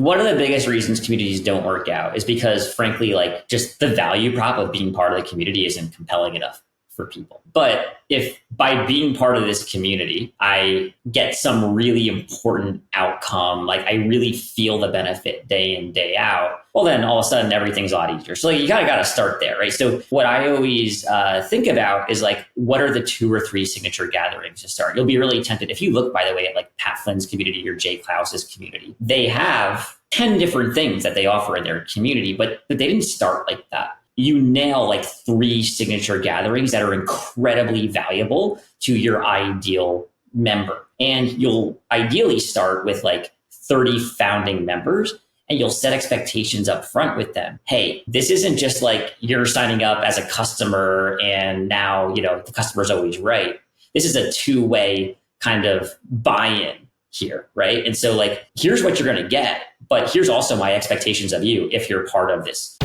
One of the biggest reasons communities don't work out is because, frankly, like just the value prop of being part of the community isn't compelling enough for people. But if by being part of this community, I get some really important outcome, like I really feel the benefit day in, day out, well, then all of a sudden everything's a lot easier. So like, you got to start there, right? So what I always think about is like, what are the 2 or 3 signature gatherings to start? You'll be really tempted. If you look, by the way, at like Pat Flynn's community or Jay Klaus's community, they have 10 different things that they offer in their community, but they didn't start like that. You nail like 3 signature gatherings that are incredibly valuable to your ideal member. And you'll ideally start with like 30 founding members, and you'll set expectations up front with them. Hey, this isn't just like you're signing up as a customer and now, the customer's always right. This is a 2-way kind of buy-in here, right? And so like, here's what you're going to get, but here's also my expectations of you if you're part of this.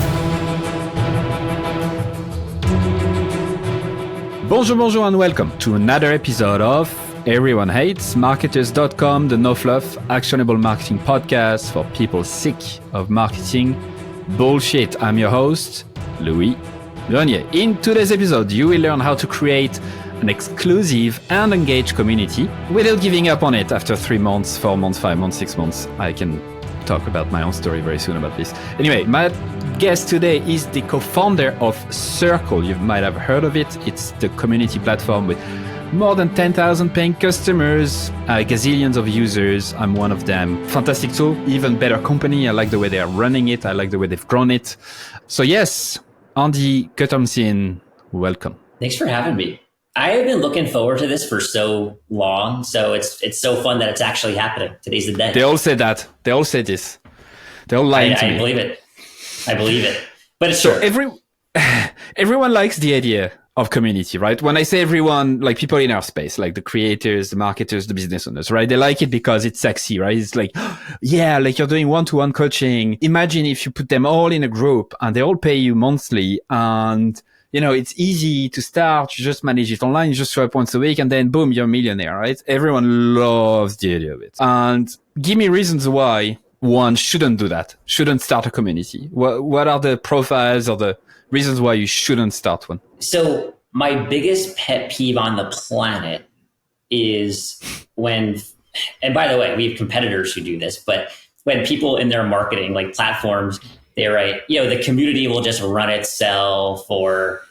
Bonjour and welcome to another episode of Everyone Hates Marketers.com, the no fluff actionable marketing podcast for people sick of marketing bullshit. I'm your host, Louis Grenier. In today's episode, you will learn how to create an exclusive and engaged community without giving up on it after 3 months, 4 months, 5 months, 6 months. I can talk about my own story very soon about this. Anyway, my guest today is the co-founder of Circle. You might have heard of it. It's the community platform with more than 10,000 paying customers, gazillions of users. I'm one of them. Fantastic tool, even better company. I like the way they are running it. I like the way they've grown it. So yes, Andy Guttormsen, welcome. Thanks for having me. I have been looking forward to this for so long. So it's so fun that it's actually happening. Today's the day. They all say that. They all say this. They all lie to me. I believe it. I believe it. But it's so true. Everyone likes the idea of community, right? When I say everyone, like people in our space, like the creators, the marketers, the business owners, right? They like it because it's sexy, right? It's like, yeah, like you're doing one-to-one coaching. Imagine if you put them all in a group and they all pay you monthly, and it's easy to start. You just manage it online. You just show up once a week and then boom, you're a millionaire, right? Everyone loves the idea of it. And give me reasons why one shouldn't do that, shouldn't start a community. What are the profiles or the reasons why you shouldn't start one? So my biggest pet peeve on the planet is when, and by the way, we have competitors who do this, but when people in their marketing, like platforms, they write, the community will just run itself, or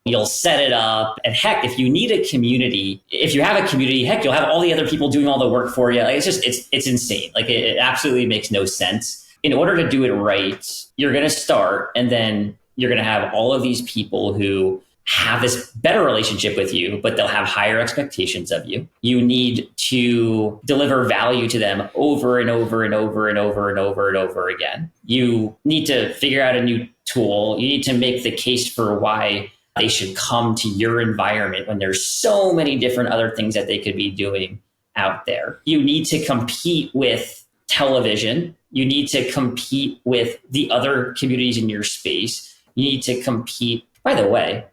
you'll set it up. And heck, if you need a community, if you have a community, heck, you'll have all the other people doing all the work for you. Like, it's insane. Like it absolutely makes no sense. In order to do it right, you're going to start, and then you're going to have all of these people who have this better relationship with you, but they'll have higher expectations of you. You need to deliver value to them over and over and over and over and over and over again. You need to figure out a new tool. You need to make the case for why they should come to your environment when there's so many different other things that they could be doing out there. You need to compete with television. You need to compete with the other communities in your space. You need to compete. By the way,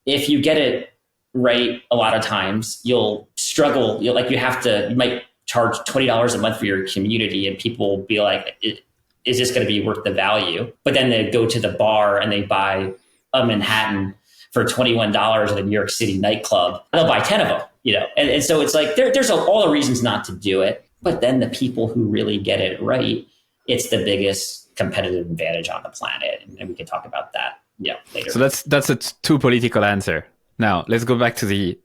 if you get it right, a lot of times you'll struggle. You might charge $20 a month for your community, and people will be like, is this going to be worth the value? But then they go to the bar and they buy a Manhattan for $21 at a New York City nightclub. They'll buy 10 of them, And so it's like, there's all the reasons not to do it. But then the people who really get it right, it's the biggest competitive advantage on the planet. And we can talk about that later. So that's a too political answer. Now let's go back to the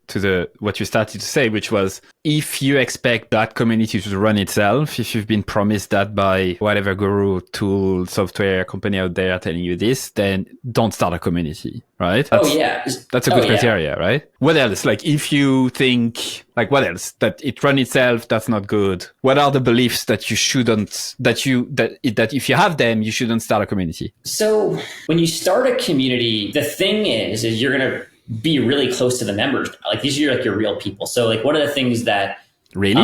what you started to say, which was, if you expect that community to run itself, if you've been promised that by whatever guru, tool, software company out there telling you this, then don't start a community, right? That's a good criteria, right? What else? Like if you think, like what else? That it run itself, that's not good. What are the beliefs that you shouldn't, that if you have them, you shouldn't start a community? So when you start a community, the thing is you're going to be really close to the members. Like these are like your real people. So like, what are the things that really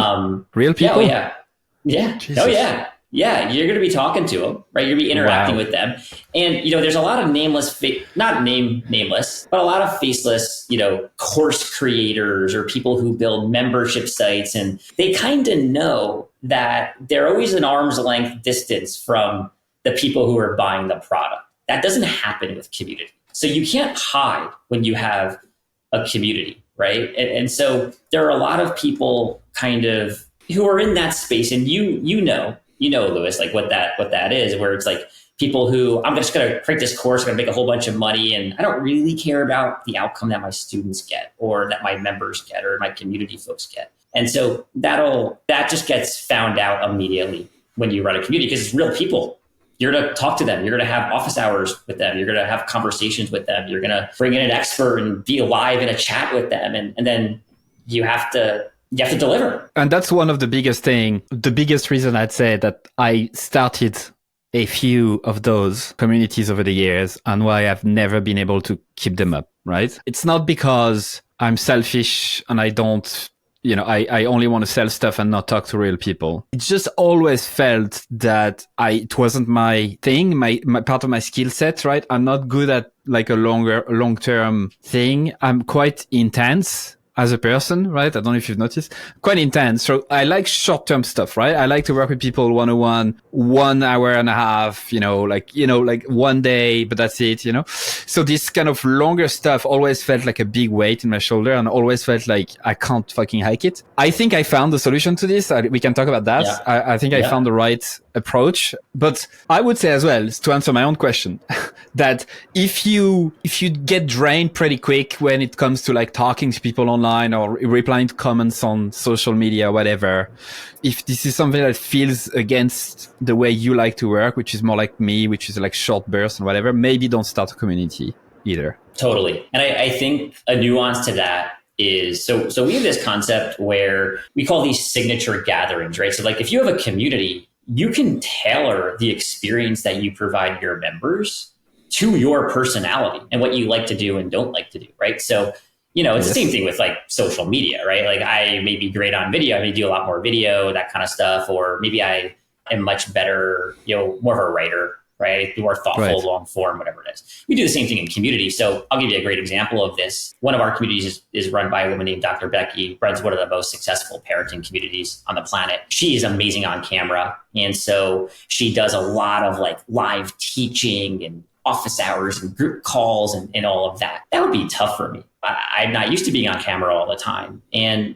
real people? Yeah. Jesus. Oh yeah. Yeah. You're going to be talking to them, right? You're going to be interacting with them. And, there's a lot of nameless, nameless, but a lot of faceless, course creators or people who build membership sites. And they kind of know that they're always an arm's length distance from the people who are buying the product. That doesn't happen with community. So you can't hide when you have a community, right? And so there are a lot of people kind of who are in that space, and you know, Lewis, like what that is, where it's like people who, I'm just going to create this course, I'm going to make a whole bunch of money, and I don't really care about the outcome that my students get or that my members get or my community folks get. And so that just gets found out immediately when you run a community, because it's real people. You're going to talk to them. You're going to have office hours with them. You're going to have conversations with them. You're going to bring in an expert and be live in a chat with them. And then you have to deliver. And that's one of the biggest reason I'd say that I started a few of those communities over the years and why I've never been able to keep them up, right? It's not because I'm selfish and I don't, I only want to sell stuff and not talk to real people. It just always felt that it wasn't my thing, my part of my skill set, right? I'm not good at like a long-term thing. I'm quite intense as a person, right? I don't know if you've noticed, quite intense. So I like short-term stuff, right? I like to work with people one-on-one, 1 hour and a half, like one day, but that's it, So this kind of longer stuff always felt like a big weight in my shoulder and always felt like I can't fucking hike it. I think I found the solution to this. We can talk about that. Yeah. I think I found the right approach, but I would say as well, to answer my own question, that if you get drained pretty quick when it comes to like talking to people online or replying to comments on social media, whatever, if this is something that feels against the way you like to work, which is more like me, which is like short bursts and whatever, maybe don't start a community either. Totally. And I think a nuance to that is, so we have this concept where we call these signature gatherings, right? So like if you have a community, you can tailor the experience that you provide your members to your personality and what you like to do and don't like to do, right? So, it's the same thing with like social media, right? Like I may be great on video, I may do a lot more video, that kind of stuff, or maybe I am much better, more of a writer, right? More thoughtful, right. Long form, whatever it is. We do the same thing in community. So I'll give you a great example of this. One of our communities is run by a woman named Dr. Becky, runs one of the most successful parenting communities on the planet. She is amazing on camera. And so she does a lot of like live teaching and office hours and group calls and all of that. That would be tough for me. I'm not used to being on camera all the time. And,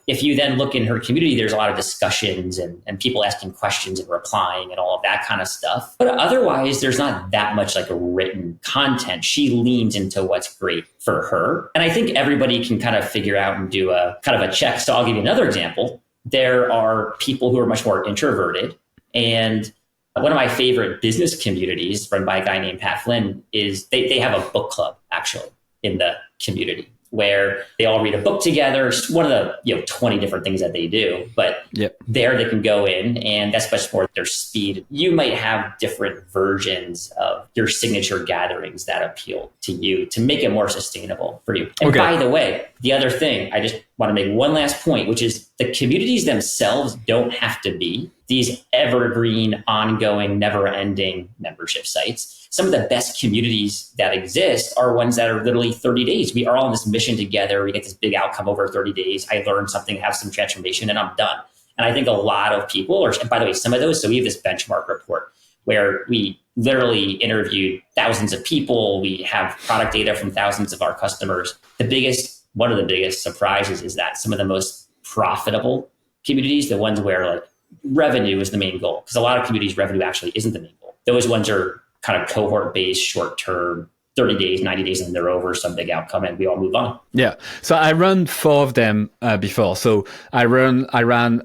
if you then look in her community, there's a lot of discussions and people asking questions and replying and all of that kind of stuff. But otherwise, there's not that much like a written content. She leans into what's great for her. And I think everybody can kind of figure out and do a kind of a check. So I'll give you another example. There are people who are much more introverted. And one of my favorite business communities run by a guy named Pat Flynn is they have a book club actually in the community, where they all read a book together. It's one of the 20 different things that they do, but there they can go in, and that's much more their speed. You might have different versions of your signature gatherings that appeal to you to make it more sustainable for you. And by the way, the other thing, I just want to make one last point, which is the communities themselves don't have to be these evergreen, ongoing, never-ending membership sites. Some of the best communities that exist are ones that are literally 30 days. We are all on this mission together. We get this big outcome over 30 days. I learn something, have some transformation, and I'm done. And I think a lot of people, and by the way, some of those, so we have this benchmark report where we literally interviewed thousands of people. We have product data from thousands of our customers. One of the biggest surprises is that some of the most profitable communities, the ones where like revenue is the main goal, because a lot of communities revenue actually isn't the main goal. Those ones are kind of cohort-based, short-term, 30 days, 90 days, and they're over some big outcome and we all move on. Yeah. So I run 4 of them before. So I ran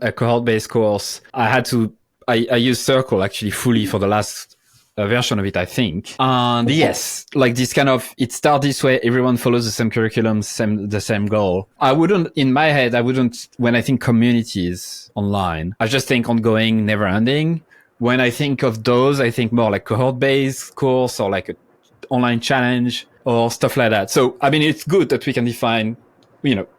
a cohort-based course. I used Circle actually fully for the last version of it, I think. And yes, like this kind of, it starts this way. Everyone follows the same curriculum, the same goal. In my head, when I think communities online, I just think ongoing, never ending. When I think of those, I think more like cohort-based course or like an online challenge or stuff like that. So, I mean, it's good that we can define,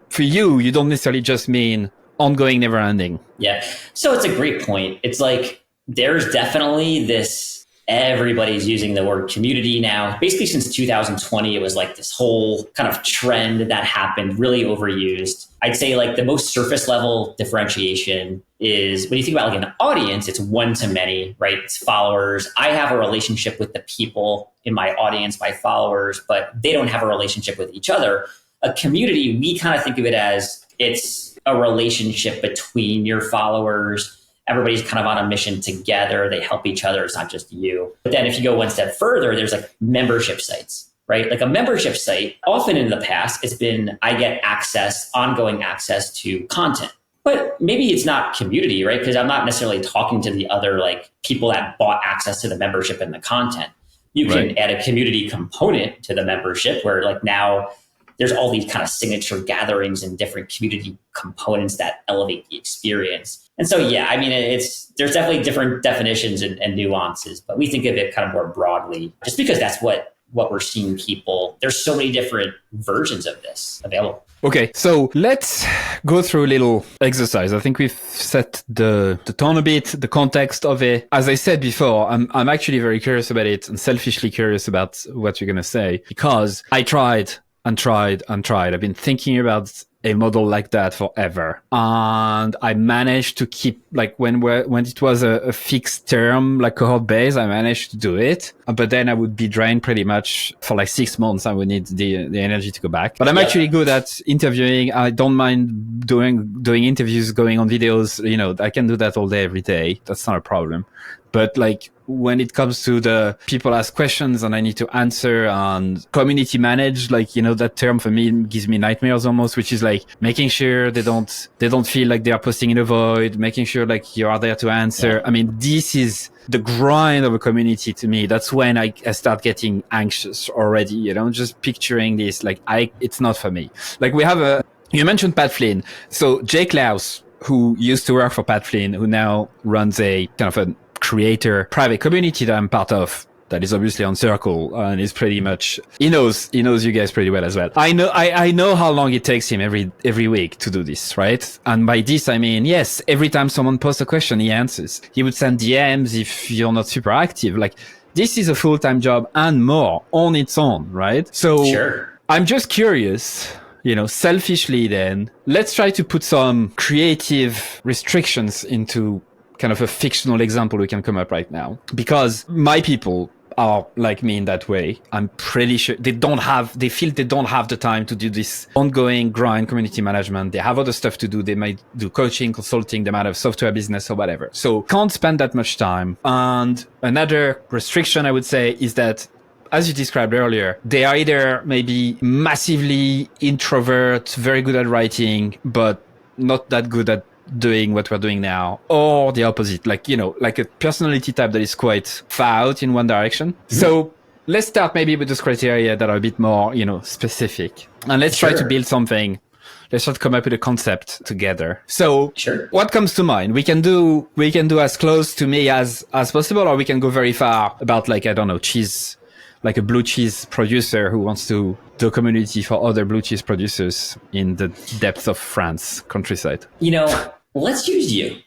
for you don't necessarily just mean ongoing, never ending. Yeah. So it's a great point. It's like, there's definitely this everybody's using the word community now. Basically, since 2020, it was like this whole kind of trend that happened, really overused. I'd say like the most surface level differentiation is when you think about like an audience, it's one to many, right? It's followers. I have a relationship with the people in my audience, my followers, but they don't have a relationship with each other. A community, we kind of think of it as it's a relationship between your followers. Everybody's kind of on a mission together. They help each other. It's not just you. But then if you go one step further, there's like membership sites, right? Like a membership site, often in the past, it's been, I get access, ongoing access to content. But maybe it's not community, right? Because I'm not necessarily talking to the other like people that bought access to the membership and the content. You can add a community component to the membership where like now there's all these kind of signature gatherings and different community components that elevate the experience. And so, yeah, I mean, there's definitely different definitions and nuances, but we think of it kind of more broadly, just because that's what we're seeing people. There's so many different versions of this available. Okay, so let's go through a little exercise. I think we've set the tone a bit, the context of it. As I said before, I'm actually very curious about it and selfishly curious about what you're going to say, because I tried. I've been thinking about a model like that forever. And I managed to keep, like, when it was a fixed term, like cohort base, I managed to do it. But then I would be drained pretty much for like 6 months. I would need the energy to go back. But I'm actually good at interviewing. I don't mind doing interviews, going on videos. You know, I can do that all day, every day. That's not a problem. But like when it comes to the people ask questions and I need to answer and community manage, like, you know, that term for me gives me nightmares almost, which is like making sure they don't feel like they are posting in a void, making sure like you are there to answer. Yeah. I mean, this is the grind of a community to me. That's when I start getting anxious already, you know, just picturing this, like it's not for me. Like you mentioned Pat Flynn. So Jake Klaus, who used to work for Pat Flynn, who now runs a kind of a creator private community that I'm part of, that is obviously on Circle, and is pretty much, he knows you guys pretty well as well. I know how long it takes him every week to do this, right? And by this I mean, yes, every time someone posts a question, he answers. He would send DMs if you're not super active. Like, this is a full-time job and more on its own, right? So sure. I'm just curious, you know, selfishly then, let's try to put some creative restrictions into kind of a fictional example we can come up right now, because my people are like me in that way. I'm pretty sure they feel they don't have the time to do this ongoing grind community management. They have other stuff to do. They might do coaching, consulting, they might have software business or whatever. So can't spend that much time. And another restriction I would say is that, as you described earlier, they are either maybe massively introvert, very good at writing, but not that good at doing what we're doing now, or the opposite, like, you know, like a personality type that is quite far out in one direction. Mm-hmm. So let's start maybe with those criteria that are a bit more, you know, specific, and let's try to build something. Let's try to come up with a concept together. So what comes to mind? We can do as close to me as possible, or we can go very far about, like, I don't know, cheese, like a blue cheese producer who wants to do a community for other blue cheese producers in the depths of France countryside. You know, let's use you.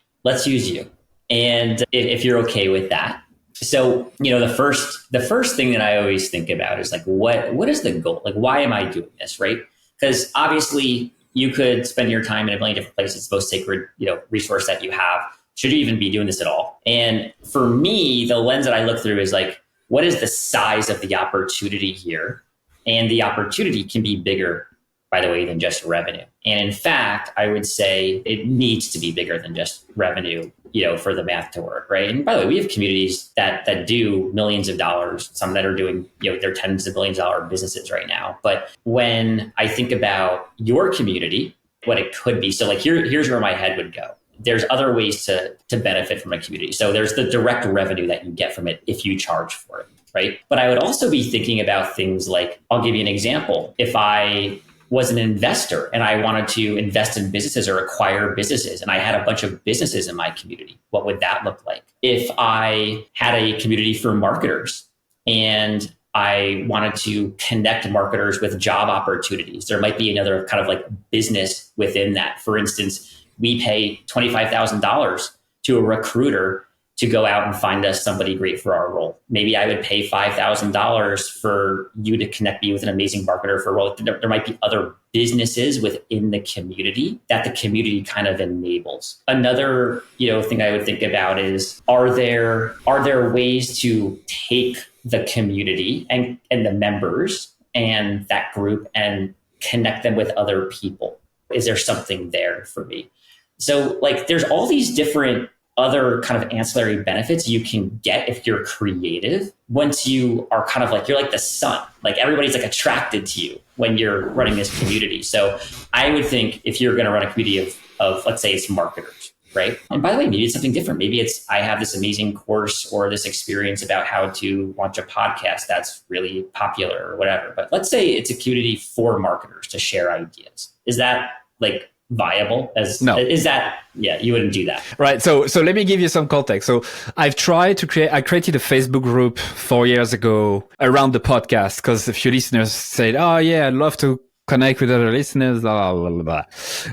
And if you're okay with that. So, you know, the first thing that I always think about is like, what is the goal? Like, why am I doing this? Right? Because obviously you could spend your time in a million different places. It's the most sacred, you know, resource that you have. Should you even be doing this at all? And for me, the lens that I look through is like, what is the size of the opportunity here? And the opportunity can be bigger, by the way, than just revenue. And in fact, I would say it needs to be bigger than just revenue, you know, for the math to work, right? And by the way, we have communities that do millions of dollars, some that are doing, you know, they're tens of billions of dollar businesses right now. But when I think about your community, what it could be, so like here's where my head would go. There's other ways to benefit from a community. So there's the direct revenue that you get from it if you charge for it, right? But I would also be thinking about things like, I'll give you an example. If I was an investor and I wanted to invest in businesses or acquire businesses, and I had a bunch of businesses in my community, what would that look like? If I had a community for marketers and I wanted to connect marketers with job opportunities, there might be another kind of like business within that. For instance, we pay $25,000 to a recruiter to go out and find us somebody great for our role. Maybe I would pay $5,000 for you to connect me with an amazing marketer for a role. There might be other businesses within the community that the community kind of enables. Another, thing I would think about is, are there ways to take the community and the members and that group and connect them with other people? Is there something there for me? So there's all these different other kind of ancillary benefits you can get if you're creative once you are kind of you're like the sun. Everybody's attracted to you when you're running this community. So I would think if you're going to run a community of let's say it's marketers, right? And by the way, maybe it's something different. Maybe it's, I have this amazing course or this experience about how to launch a podcast that's really popular or whatever. But let's say it's a community for marketers to share ideas. Is that viable? No. Is that, you wouldn't do that. Right. So let me give you some context. So I created a Facebook group 4 years ago around the podcast because a few listeners said, oh yeah, I'd love to connect with other listeners, blah, blah, blah, blah.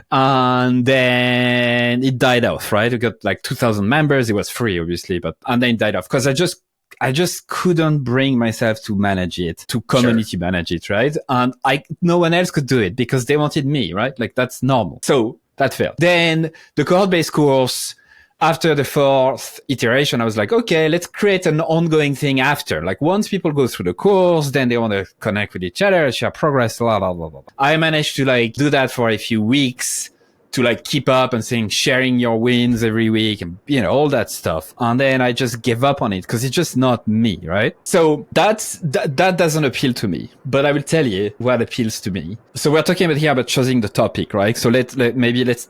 And then it died off, right? We got 2,000 members. It was free, obviously, and then it died off because I just couldn't bring myself to manage it, to community manage it, right? And no one else could do it because they wanted me, right? That's normal. So that failed. Then the cohort-based course, after the fourth iteration, I was like, okay, let's create an ongoing thing after. Once people go through the course, then they want to connect with each other, share progress, blah, blah, blah, blah. I managed to do that for a few weeks, to keep up and sharing your wins every week and, all that stuff. And then I just gave up on it because it's just not me, right? So that doesn't appeal to me, but I will tell you what appeals to me. So we're talking about choosing the topic, right? So let's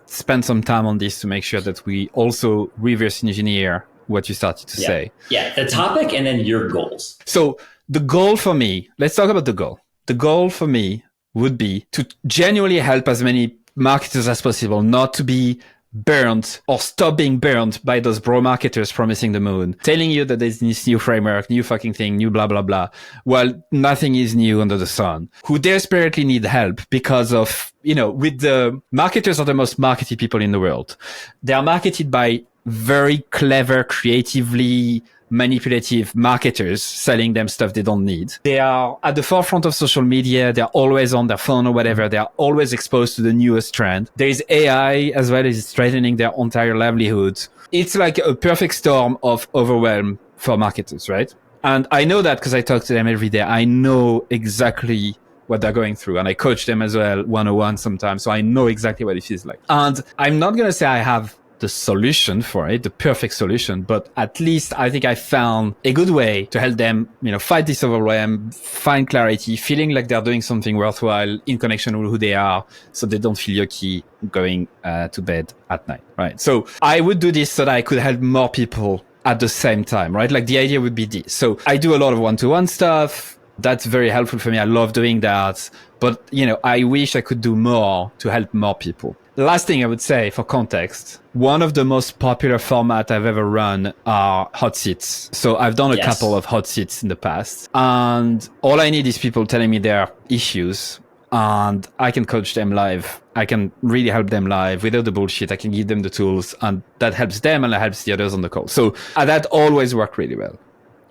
spend some time on this to make sure that we also reverse engineer what you started to say. Yeah. The topic and then your goals. So the goal for me, let's talk about the goal. The goal for me would be to genuinely help as many marketers as possible not to be burned or stop being burned by those bro marketers promising the moon, telling you that there's this new framework, new fucking thing, new blah, blah, blah, while nothing is new under the sun, who desperately need help because of, with the marketers are the most marketed people in the world. They are marketed by very clever, creatively manipulative marketers selling them stuff they don't need. They are at the forefront of social media. They're always on their phone or whatever. They are always exposed to the newest trend. There is AI as well as threatening their entire livelihood. It's like a perfect storm of overwhelm for marketers, right? And I know that because I talk to them every day. I know exactly what they're going through. And I coach them as well, 101 sometimes. So I know exactly what it feels like. And I'm not going to say I have the solution for it, the perfect solution, but at least I think I found a good way to help them, fight this overwhelm, find clarity, feeling like they're doing something worthwhile in connection with who they are, so they don't feel yucky going to bed at night, right? So I would do this so that I could help more people at the same time, right? The idea would be this. So I do a lot of one-to-one stuff. That's very helpful for me. I love doing that. But, I wish I could do more to help more people. The last thing I would say for context, one of the most popular formats I've ever run are hot seats. So I've done a couple of hot seats in the past. And all I need is people telling me their issues. And I can coach them live. I can really help them live without the bullshit. I can give them the tools. And that helps them and that helps the others on the call. So that always worked really well.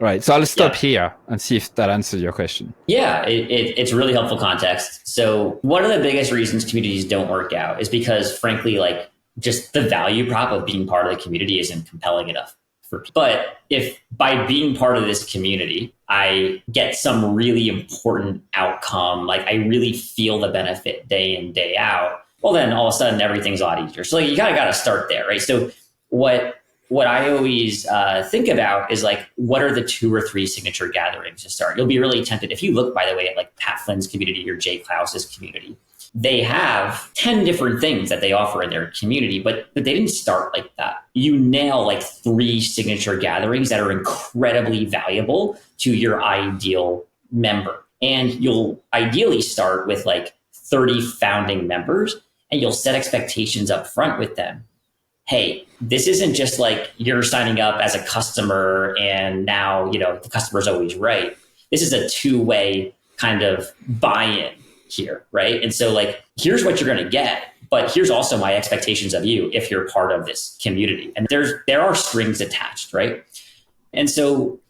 Right. So I'll stop here and see if that answers your question. Yeah, it's really helpful context. So one of the biggest reasons communities don't work out is because, frankly, just the value prop of being part of the community isn't compelling enough for people. But if by being part of this community, I get some really important outcome, I really feel the benefit day in, day out, well, then all of a sudden everything's a lot easier. So you got to start there, right? So what I always think about is what are the 2 or 3 signature gatherings to start? You'll be really tempted. If you look, by the way, at Pat Flynn's community or Jay Klaus's community, they have 10 different things that they offer in their community, but they didn't start like that. You nail 3 signature gatherings that are incredibly valuable to your ideal member. And you'll ideally start with 30 founding members, and you'll set expectations up front with them. Hey, this isn't just you're signing up as a customer and now, the customer's always right. This is a 2-way kind of buy-in here, right? And so here's what you're going to get, but here's also my expectations of you if you're part of this community. And there are strings attached, right? And so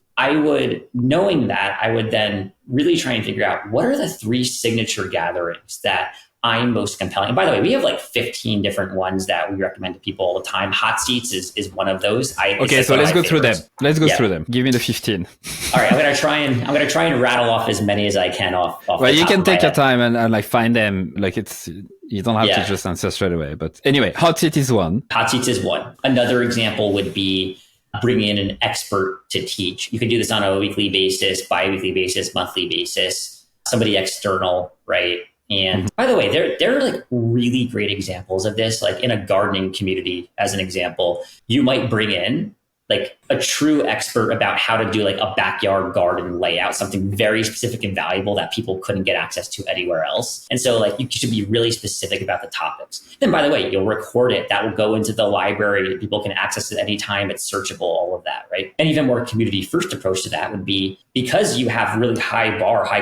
knowing that, I would then really try and figure out what are the 3 signature gatherings that I'm most compelling. And by the way, we have like 15 different ones that we recommend to people all the time. Hot seats is one of those. Okay, so let's go through them. Let's go through them. Give me the 15. All right, I'm gonna try and rattle off as many as I can off. Well, you can take your time and like find them. Like you don't have to just answer straight away. But anyway, hot seat is one. Hot seats is one. Another example would be bringing in an expert to teach. You can do this on a weekly basis, bi-weekly basis, monthly basis, somebody external, right? And by the way, there are like really great examples of this. Like in a gardening community, as an example, you might bring in like a true expert about how to do like a backyard garden layout, something very specific and valuable that people couldn't get access to anywhere else. And so like you should be really specific about the topics. Then by the way, you'll record it. That will go into the library. People can access it anytime. It's searchable, all of that, right? An even more community first approach to that would be, because you have really high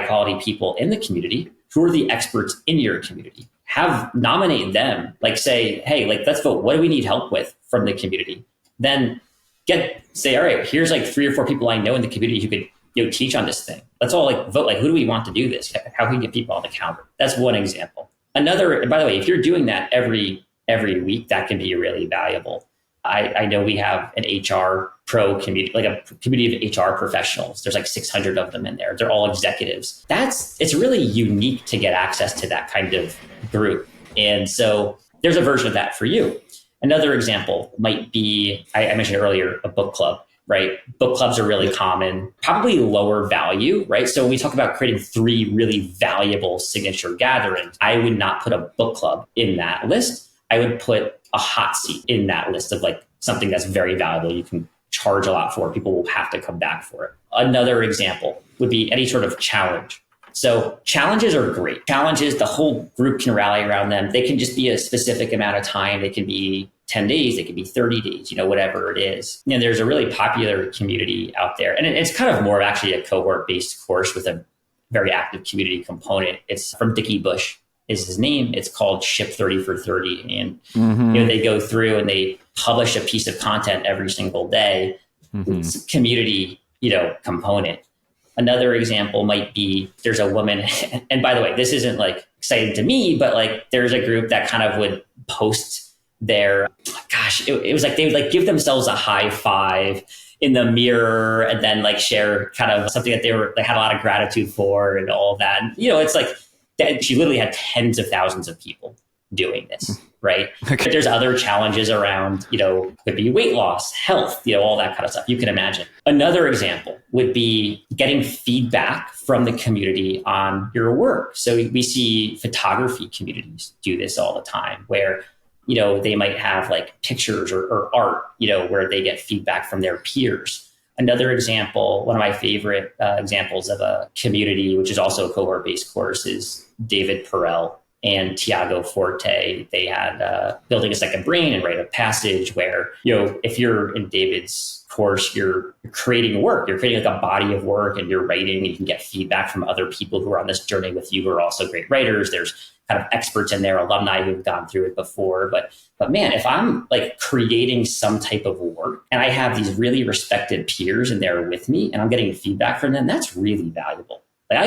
quality people in the community who are the experts in your community. Nominate them, like say, hey, like let's vote. What do we need help with from the community? Then say, all right, here's like 3 or 4 people I know in the community who could teach on this thing. Let's all like vote. Like, who do we want to do this? How can we get people on the calendar? That's one example. Another, by the way, if you're doing that every week, that can be really valuable. I know we have an HR pro community, like a community of HR professionals. There's like 600 of them in there. They're all executives. It's really unique to get access to that kind of group. And so there's a version of that for you. Another example might be, I mentioned earlier, a book club, right? Book clubs are really common, probably lower value, right? So when we talk about creating 3 really valuable signature gatherings, I would not put a book club in that list. I would put a hot seat in that list of like something that's very valuable. You can charge a lot for. People will have to come back for it. Another example would be any sort of challenge. So challenges are great. Challenges, the whole group can rally around them. They can just be a specific amount of time. They can be 10 days, they can be 30 days, whatever it is. And there's a really popular community out there. And it's kind of more of actually a cohort-based course with a very active community component. It's from Dickie Bush is his name. It's called Ship 30 for 30. And they go through and they publish a piece of content every single day. It's a community, component. Another example might be there's a woman, and by the way, this isn't like exciting to me, but like there's a group that kind of would post it was like they would like give themselves a high five in the mirror and then like share kind of something that they had a lot of gratitude for and all of that. And, it's like she literally had tens of thousands of people doing this, right? Okay. There's other challenges around, could be weight loss, health, all that kind of stuff you can imagine. Another example would be getting feedback from the community on your work. So we see photography communities do this all the time where, they might have like pictures or art, where they get feedback from their peers. Another example, one of my favorite examples of a community, which is also a cohort-based course, is David Perel and Tiago Forte. They had Building a Second Brain and Rite of Passage, where, if you're in David's course, you're creating work, you're creating like a body of work and you're writing, you can get feedback from other people who are on this journey with you, who are also great writers. There's kind of experts in there, alumni who've gone through it before. But man, if I'm like creating some type of work and I have these really respected peers in there with me and I'm getting feedback from them, that's really valuable. Like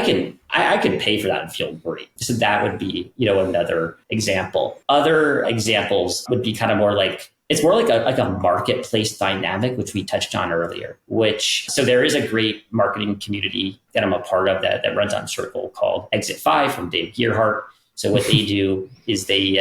I can pay for that and feel great. So that would be, another example. Other examples would be kind of more like, it's more like a marketplace dynamic, which we touched on earlier, so there is a great marketing community that I'm a part of that runs on Circle called Exit 5 from Dave Gearhart. So what they do is they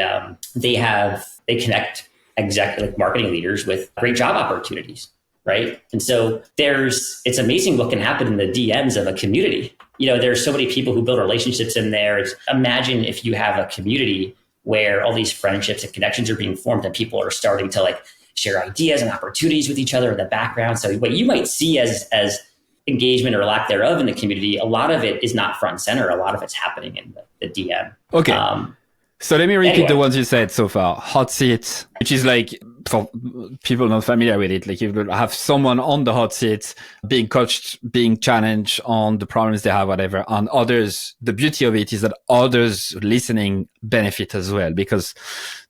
connect like marketing leaders with great job opportunities, right? And so it's amazing what can happen in the DMs of a community. There's so many people who build relationships in there. Imagine if you have a community where all these friendships and connections are being formed and people are starting to like share ideas and opportunities with each other in the background. So what you might see as engagement or lack thereof in the community, a lot of it is not front and center. A lot of it's happening in the DM. Okay. So let me repeat Anyway. the ones you said so far. Hot seat, which is like, for people not familiar with it, like you have someone on the hot seat being coached, being challenged on the problems they have, whatever. And others, the beauty of it is that others listening benefit as well, because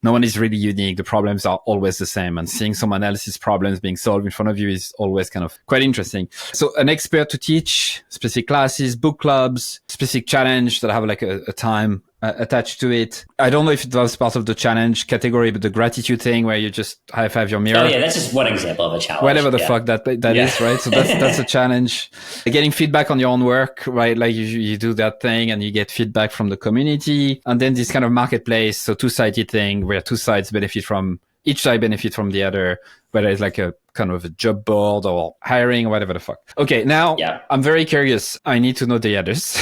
no one is really unique. The problems are always the same, and seeing someone else's problems being solved in front of you is always kind of quite interesting. So an expert to teach specific classes, book clubs, specific challenge that have like a time attached to it. I don't know if it was part of the challenge category, but the gratitude thing where you just high five your mirror. Oh yeah, that's just one example of a challenge. Whatever the fuck that is, right? So that's a challenge. Getting feedback on your own work, right? Like you do that thing and you get feedback from the community, and then this kind of marketplace, so two-sided thing where two sides benefit from each side benefit from the other, whether it's like a kind of a job board or hiring or whatever the fuck. Okay, now I'm very curious. I need to know the others.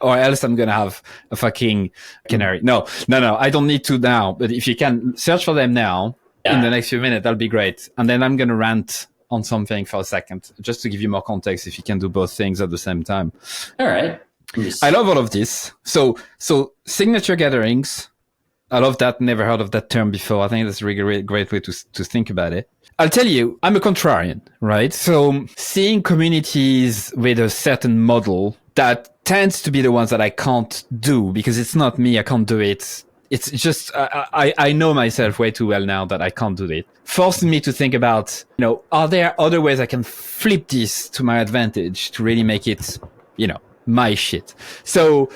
Or else I'm going to have a fucking canary. No, I don't need to now. But if you can search for them now in the next few minutes, that'll be great. And then I'm going to rant on something for a second, just to give you more context if you can do both things at the same time. All right. I love all of this. So signature gatherings. I love that. Never heard of that term before. I think that's a really great way to think about it. I'll tell you, I'm a contrarian, right? So seeing communities with a certain model that tends to be the ones that I can't do because it's not me. I can't do it. It's just, I know myself way too well now that I can't do it. Forcing me to think about, are there other ways I can flip this to my advantage to really make it, my shit? So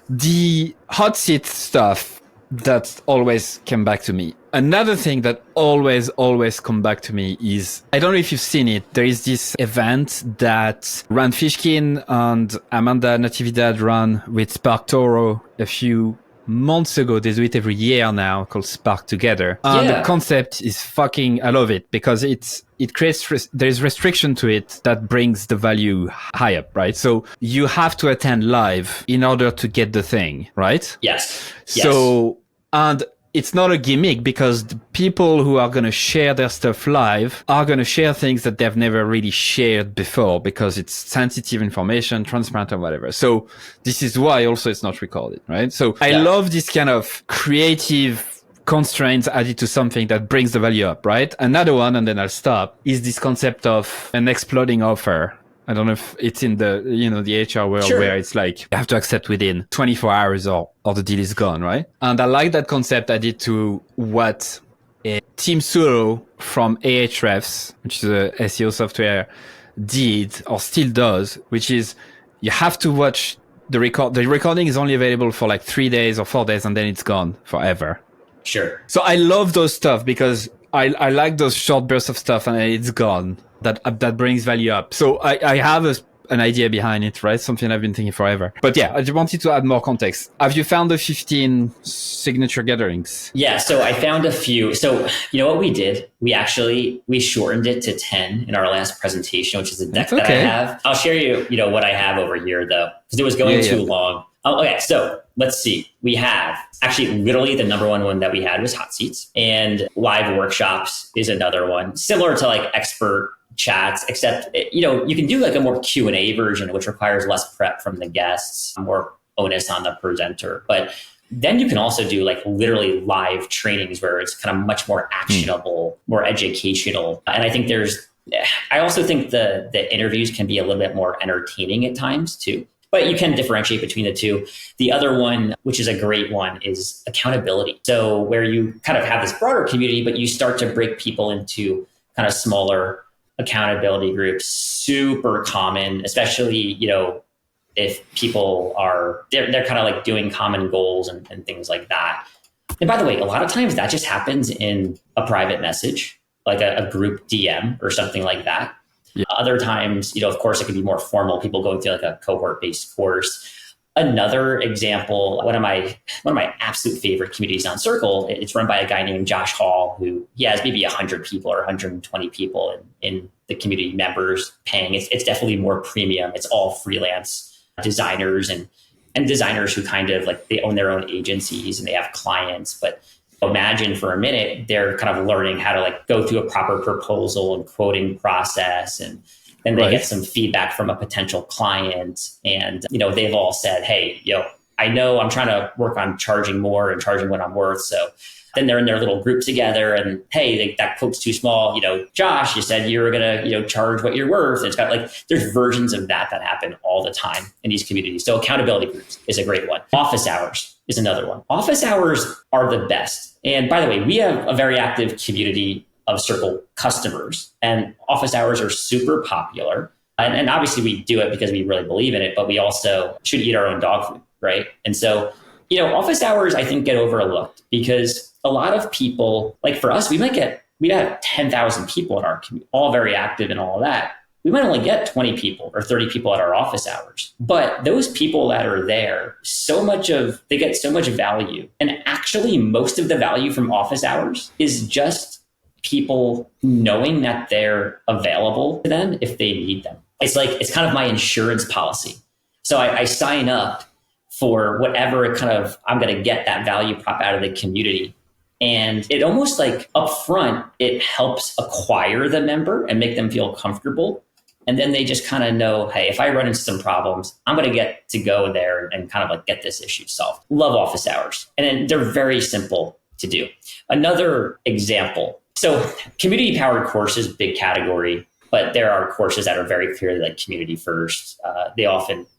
the hot seat stuff, that always came back to me. Another thing that always come back to me is, I don't know if you've seen it, there is this event that Rand Fishkin and Amanda Natividad run with Spark Toro a few months ago. They do it every year now, called Spark Together. And the concept is I love it because it creates, there's restriction to it that brings the value high up, right? So you have to attend live in order to get the thing, right? Yes. So, and it's not a gimmick because the people who are going to share their stuff live are going to share things that they've never really shared before because it's sensitive information, transparent or whatever. So this is why also it's not recorded, right? So I love this kind of creative constraints added to something that brings the value up, right? Another one, and then I'll stop, is this concept of an exploding offer. I don't know if it's in the, the HR world where it's like, you have to accept within 24 hours or the deal is gone, right? And I like that concept added to what Tim Sulo from Ahrefs, which is a SEO software, did or still does, which is you have to watch the record. The recording is only available for like 3 days or 4 days and then it's gone forever. Sure. So I love those stuff because I like those short bursts of stuff and it's gone. That brings value up. So I have an idea behind it, right? Something I've been thinking forever. But yeah, I just wanted to add more context. Have you found the 15 signature gatherings? Yeah, so I found a few. So you know what we did? We shortened it to 10 in our last presentation, which is a deck that I have. I'll share you, what I have over here though, because it was going too long. Okay, so let's see. We have actually literally the number one that we had was hot seats, and live workshops is another one, similar to like expert chats, except, you can do like a more Q&A version, which requires less prep from the guests, more onus on the presenter. But then you can also do like literally live trainings where it's kind of much more actionable, more educational. And I think I also think the interviews can be a little bit more entertaining at times too. But you can differentiate between the two. The other one, which is a great one, is accountability. So where you kind of have this broader community, but you start to break people into kind of smaller accountability groups. Super common, especially, if people they're kind of like doing common goals and things like that. And by the way, a lot of times that just happens in a private message, like a group DM or something like that. Yeah. Other times, of course, it could be more formal, people going through like a cohort-based course. Another example, one of my absolute favorite communities on Circle, it's run by a guy named Josh Hall, who he has maybe 100 people or 120 people in the community members paying. It's definitely more premium. It's all freelance designers and designers who kind of like, they own their own agencies and they have clients, but imagine for a minute, they're kind of learning how to like go through a proper proposal and quoting process. And then they get some feedback from a potential client. And, they've all said, hey, I know I'm trying to work on charging more and charging what I'm worth. So then they're in their little group together and, hey, that quote's too small. Josh, you said you were going to, charge what you're worth. And it's got like, there's versions of that happen all the time in these communities. So accountability groups is a great one. Office hours is another one. Office hours are the best. And by the way, we have a very active community of Circle customers, and office hours are super popular. And obviously we do it because we really believe in it, but we also should eat our own dog food, right? And so, office hours, I think, get overlooked because a lot of people, like for us, we have 10,000 people in our community, all very active and all of that. We might only get 20 people or 30 people at our office hours. But those people that are there, they get so much value. And actually, most of the value from office hours is just people knowing that they're available to them if they need them. It's kind of my insurance policy. So I sign up for whatever I'm going to get that value prop out of the community. And it almost like upfront, it helps acquire the member and make them feel comfortable. And then they just kind of know, hey, if I run into some problems, I'm going to get to go there and kind of like get this issue solved. Love office hours. And then they're very simple to do. Another example. So community powered courses, big category, but there are courses that are very clearly like community first.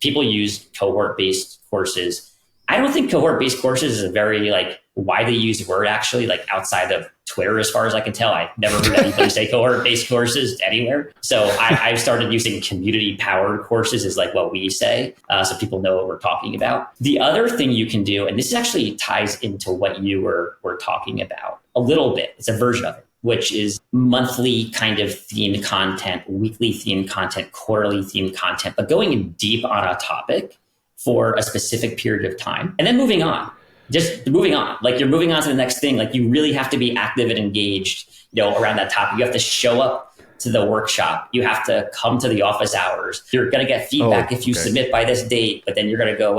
People use cohort based courses. I don't think cohort based courses is a very widely used word actually, like outside of Twitter, as far as I can tell. I've never heard anybody say cohort based courses anywhere. So I've started using community powered courses is like what we say. So people know what we're talking about. The other thing you can do, and this actually ties into what you were talking about a little bit, it's a version of it, which is monthly kind of themed content, weekly themed content, quarterly themed content, but going in deep on a topic for a specific period of time and then moving on. Just moving on, like you're moving on to the next thing. Like you really have to be active and engaged, around that topic. You have to show up to the workshop. You have to come to the office hours. You're going to get feedback if you submit by this date, but then you're going to go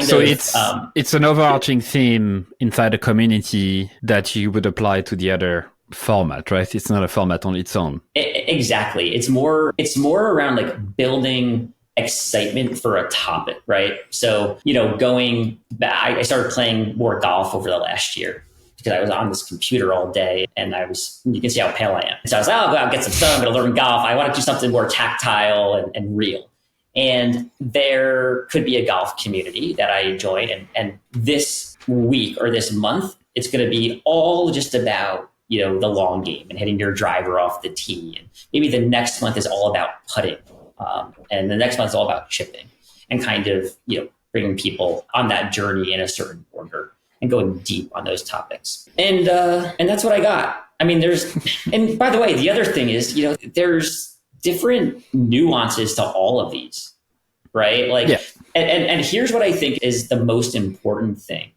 So it's an overarching theme inside the community that you would apply to the other format, right? It's not a format on its own. Exactly. It's more around like building excitement for a topic, right? So, going back, I started playing more golf over the last year because I was on this computer all day and you can see how pale I am. So I was like, I'll go out and get some sun. I'm going to learn golf. I want to do something more tactile and real. And there could be a golf community that I join. And this week or this month, it's going to be all just about, the long game and hitting your driver off the tee. And maybe the next month is all about putting. And the next month is all about chipping and kind of, bringing people on that journey in a certain order and going deep on those topics. And that's what I got. I mean, and by the way, the other thing is, there's different nuances to all of these, right? And here's what I think is the most important thing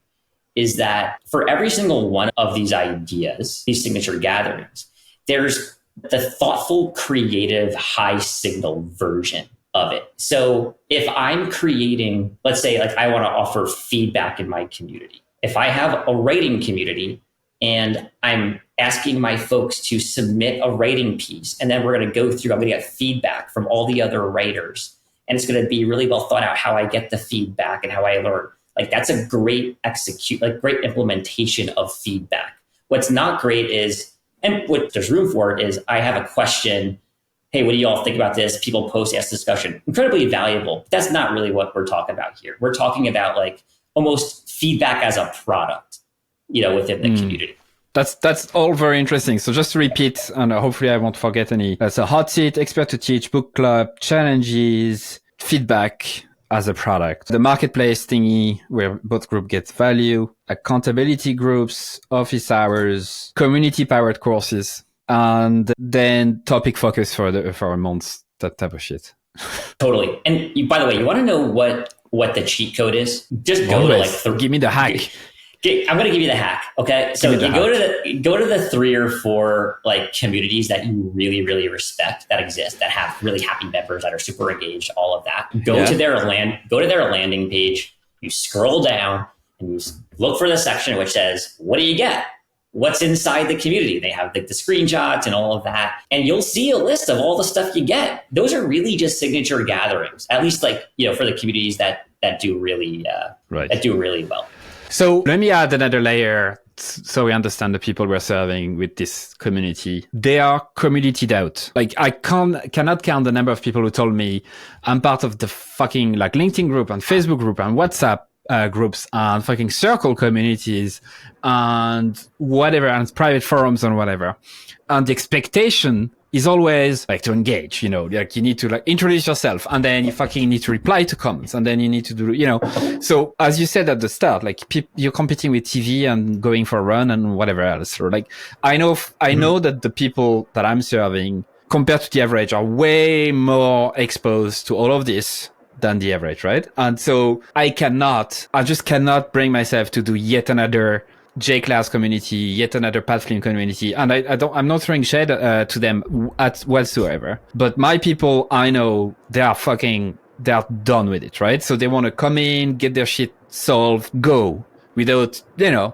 is that for every single one of these ideas, these signature gatherings, there's the thoughtful, creative, high signal version of it. So if I'm creating, let's say I want to offer feedback in my community. If I have a writing community and I'm asking my folks to submit a writing piece, and then we're going to go through, I'm going to get feedback from all the other writers. And it's going to be really well thought out how I get the feedback and how I learn. That's a great great implementation of feedback. What's not great is, and what there's room for it is, I have a question. Hey, what do you all think about this? People post, ask discussion. Incredibly valuable. But that's not really what we're talking about here. We're talking about almost feedback as a product, within the community. That's all very interesting. So just to repeat, and hopefully I won't forget any. So hot seat, expert to teach, book club, challenges, feedback as a product, the marketplace thingy where both group gets value, accountability groups, office hours, community powered courses, and then topic focus for a month, that type of shit. Totally. And by the way, you want to know what the cheat code is? Just go to give me the hack. I'm going to give you the hack. Okay. So you go to the 3 or 4 communities that you really, really respect that exist, that have really happy members that are super engaged, all of that. Go to their landing page, you scroll down and you look for the section which says, what do you get? What's inside the community? They have the screenshots and all of that. And you'll see a list of all the stuff you get. Those are really just signature gatherings, at least for the communities that do really Right. that do really well. So let me add another layer so we understand the people we're serving with this community. They are communitied out. Like I cannot count the number of people who told me I'm part of the fucking like LinkedIn group and Facebook group and WhatsApp groups and fucking circle communities and whatever, and private forums and whatever. And the expectation is always like to engage, like you need to like introduce yourself and then you fucking need to reply to comments and then you need to do, so as you said at the start, like you're competing with TV and going for a run and whatever else. Or like, I know that the people that I'm serving compared to the average are way more exposed to all of this than the average, right? And so I just cannot bring myself to do yet another J-Class community, yet another Pathfilm community. And I'm not throwing shade to them whatsoever. But my people, I know they are done with it, right? So they want to come in, get their shit solved, go without,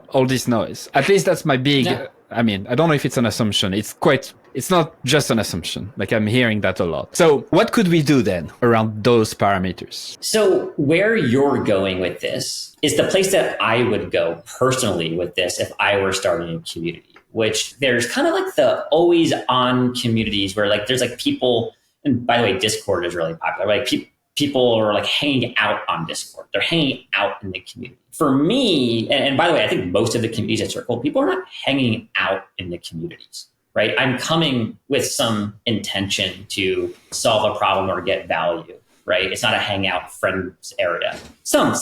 all this noise. At least that's my big, I don't know if it's an assumption. It's not just an assumption. Like I'm hearing that a lot. So what could we do then around those parameters? So where you're going with this is the place that I would go personally with this if I were starting a community, which there's kind of like the always on communities where like there's like people, and by the way, Discord is really popular. Like people are like hanging out on Discord. They're hanging out in the community. For me, and by the way, I think most of the communities at Circle, people are not hanging out in the communities. Right? I'm coming with some intention to solve a problem or get value, right? It's not a hangout friends area.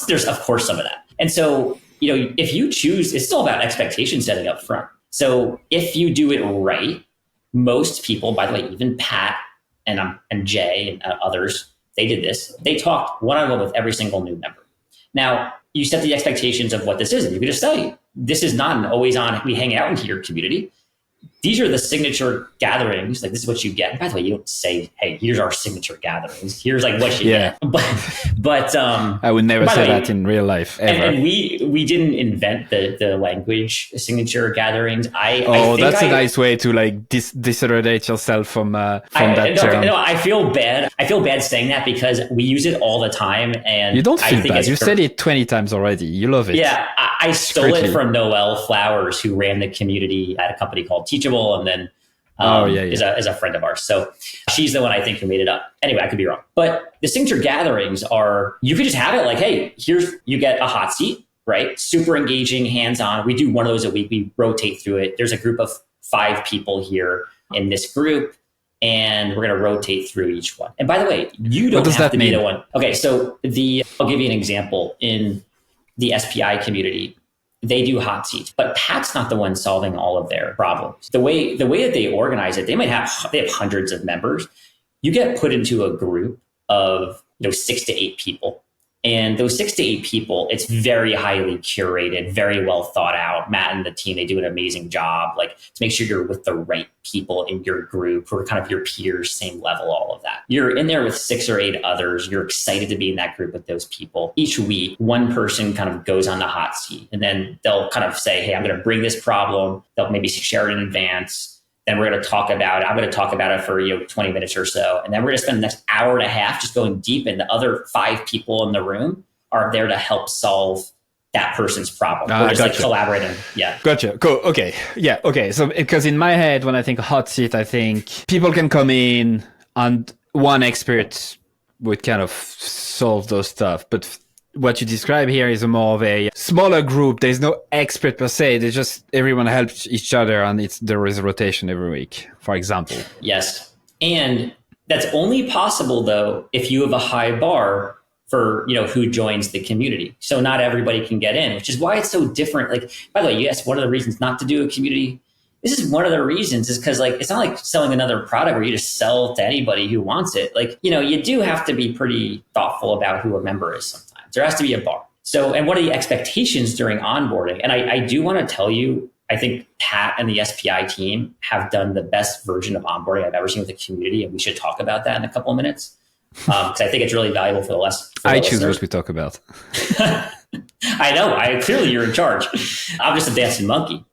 There's of course some of that. And so, if you choose, it's still about expectation setting up front. So if you do it right, most people, by the way, even Pat and Jay and others, they did this. They talked one-on-one with every single new member. Now, you set the expectations of what this is, and you can just say, this is not an always on, we hang out in your community. These are the signature gatherings. Like this is what you get. And by the way, you don't say, "Hey, here's our signature gatherings. Here's like what you get." But I would never say that in real life ever. And we didn't invent the language signature gatherings. That's a nice way to like disassociate yourself from that term. No, I feel bad. I feel bad saying that because we use it all the time. And you don't feel bad. You said it 20 times already. You love it. Yeah, I stole it from Noelle Flowers, who ran the community at a company called Teachable, and then is a friend of ours. So she's the one I think who made it up. Anyway, I could be wrong. But the signature gatherings are, you could just have it like, hey, you get a hot seat, right? Super engaging, hands-on. We do one of those a week. We rotate through it. There's a group of 5 people here in this group, and we're going to rotate through each one. And by the way, you don't have to be the one. Okay, so I'll give you an example. In the SPI community, they do hot seats, but Pat's not the one solving all of their problems. The way that they organize it, they have hundreds of members. You get put into a group of 6 to 8 people. And those 6 to 8 people, it's very highly curated, very well thought out. Matt and the team, they do an amazing job, like to make sure you're with the right people in your group who are kind of your peers, same level, all of that. You're in there with 6 or 8 others. You're excited to be in that group with those people. Each week, one person kind of goes on the hot seat, and then they'll kind of say, hey, I'm going to bring this problem. They'll maybe share it in advance. Then we're going to talk about it. I'm going to talk about it for 20 minutes or so. And then we're going to spend the next hour and a half just going deep. And the other 5 people in the room are there to help solve that person's problem. We're just like collaborating. Yeah. Gotcha. Cool. Okay. Yeah. Okay. So because in my head, when I think hot seat, I think people can come in and one expert would kind of solve those stuff. But what you describe here is more of a smaller group. There's no expert per se. They just, everyone helps each other, and there is a rotation every week, for example. Yes. And that's only possible though, if you have a high bar for, who joins the community. So not everybody can get in, which is why it's so different. Like, by the way, you asked one of the reasons not to do a community. This is one of the reasons, is because it's not like selling another product where you just sell to anybody who wants it. You do have to be pretty thoughtful about who a member is sometimes. There has to be a bar. So, and what are the expectations during onboarding? And I do want to tell you, I think Pat and the SPI team have done the best version of onboarding I've ever seen with the community. And we should talk about that in a couple of minutes. Because I think it's really valuable for the I choose what we talk about. I know. Clearly you're in charge. I'm just a dancing monkey.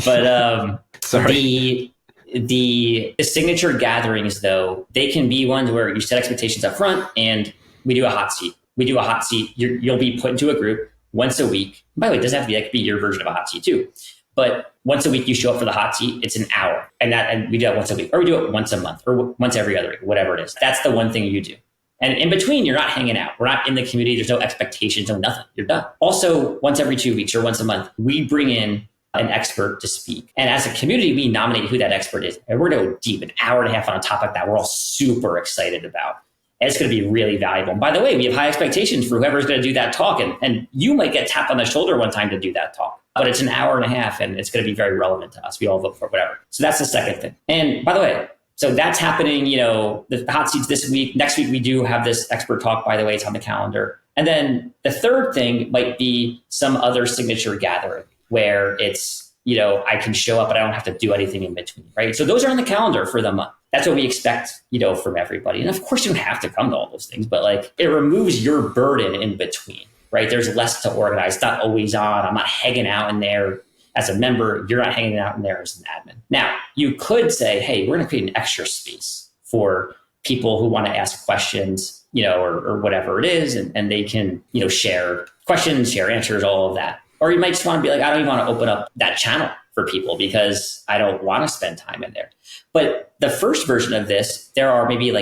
But sorry. The signature gatherings, though, they can be ones where you set expectations up front and we do a hot seat. we do a hot seat. You'll be put into a group once a week. By the way, it doesn't have to be, that could be your version of a hot seat too. But once a week you show up for the hot seat, it's an hour. And we do that once a week, or we do it once a month, or once every other week, whatever it is. That's the one thing you do. And in between, you're not hanging out. We're not in the community. There's no expectations, no nothing. You're done. Also, once every 2 weeks or once a month, we bring in an expert to speak. And as a community, we nominate who that expert is. And we're going to go deep, an hour and a half on a topic that we're all super excited about. And it's going to be really valuable. And by the way, we have high expectations for whoever's going to do that talk. And you might get tapped on the shoulder one time to do that talk. But it's an hour and a half, and it's going to be very relevant to us. We all vote for whatever. So that's the second thing. And by the way, so that's happening, the hot seats this week. Next week, we do have this expert talk, by the way, it's on the calendar. And then the third thing might be some other signature gathering where it's, I can show up, but I don't have to do anything in between, right? So those are on the calendar for the month. That's what we expect, from everybody. And of course, you don't have to come to all those things, but it removes your burden in between, right? There's less to organize. It's not always on. I'm not hanging out in there as a member. You're not hanging out in there as an admin. Now, you could say, hey, we're going to create an extra space for people who want to ask questions, or whatever it is. And they can, share questions, share answers, all of that. Or you might just want to be like, I don't even want to open up that channel for people because I don't want to spend time in there. But the first version of this, there are maybe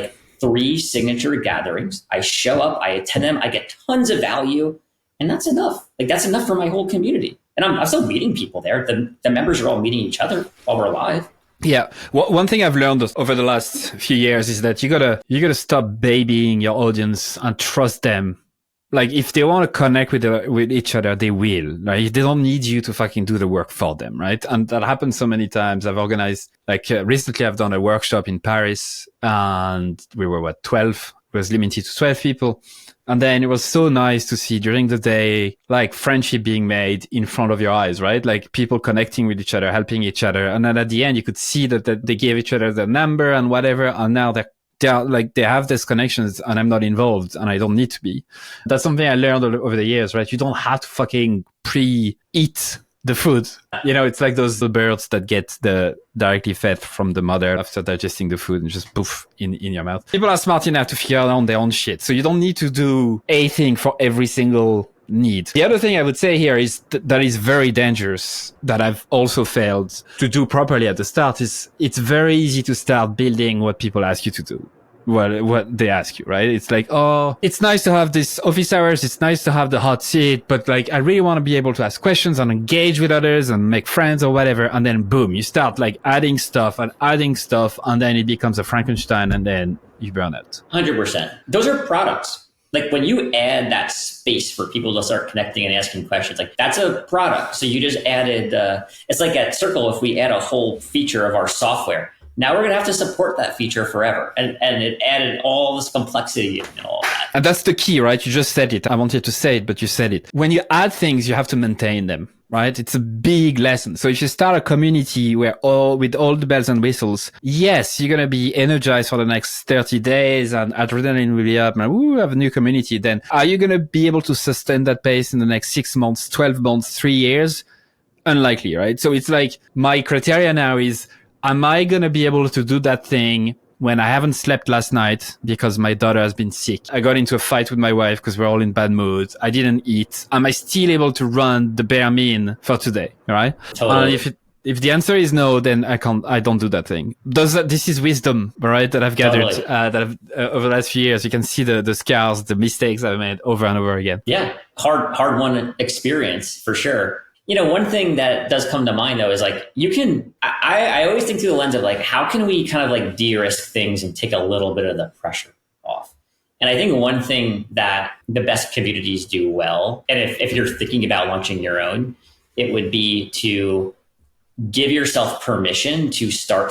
3 signature gatherings. I show up, I attend them, I get tons of value, and that's enough. That's enough for my whole community. And I'm still meeting people there. The members are all meeting each other while we're live. Yeah. One thing I've learned over the last few years is that you gotta stop babying your audience and trust them. If they want to connect with each other, they will. They don't need you to fucking do the work for them, right? And that happens so many times. I've organized, recently I've done a workshop in Paris and we were 12? It was limited to 12 people. And then it was so nice to see during the day, friendship being made in front of your eyes, right? People connecting with each other, helping each other. And then at the end, you could see that they gave each other their number and whatever. And now they have these connections and I'm not involved and I don't need to be. That's something I learned over the years, right? You don't have to fucking pre-eat the food. It's like those birds that get directly fed from the mother after digesting the food and just poof in your mouth. People are smart enough to figure out their own shit. So you don't need to do a thing for every single need. The other thing I would say here is that is very dangerous, that I've also failed to do properly at the start, is it's very easy to start building what people ask you to do. Well, what they ask you, right? It's it's nice to have this office hours. It's nice to have the hot seat, but I really want to be able to ask questions and engage with others and make friends or whatever. And then boom, you start adding stuff, and then it becomes a Frankenstein and then you burn it. 100%. Those are products. When you add that space for people to start connecting and asking questions, that's a product. So you just added, it's like at Circle, if we add a whole feature of our software, now we're going to have to support that feature forever. And it added all this complexity and all that. And that's the key, right? You just said it. I wanted to say it, but you said it. When you add things, you have to maintain them, right? It's a big lesson. So if you start a community with all the bells and whistles, yes, you're going to be energized for the next 30 days and adrenaline will be up and we have a new community. Then are you going to be able to sustain that pace in the next 6 months, 12 months, 3 years? Unlikely, right? So it's my criteria now is, am I going to be able to do that thing when I haven't slept last night because my daughter has been sick? I got into a fight with my wife because we're all in bad moods. I didn't eat. Am I still able to run the bare min for today? All right. Totally. And if the answer is no, then I don't do that thing. This is wisdom, right? That I've gathered, totally. Over the last few years. You can see the scars, the mistakes I've made over and over again. Yeah. Hard won experience for sure. One thing that does come to mind though is I always think through the lens of how can we kind of de-risk things and take a little bit of the pressure off? And I think one thing that the best communities do well, and if you're thinking about launching your own, it would be to give yourself permission to start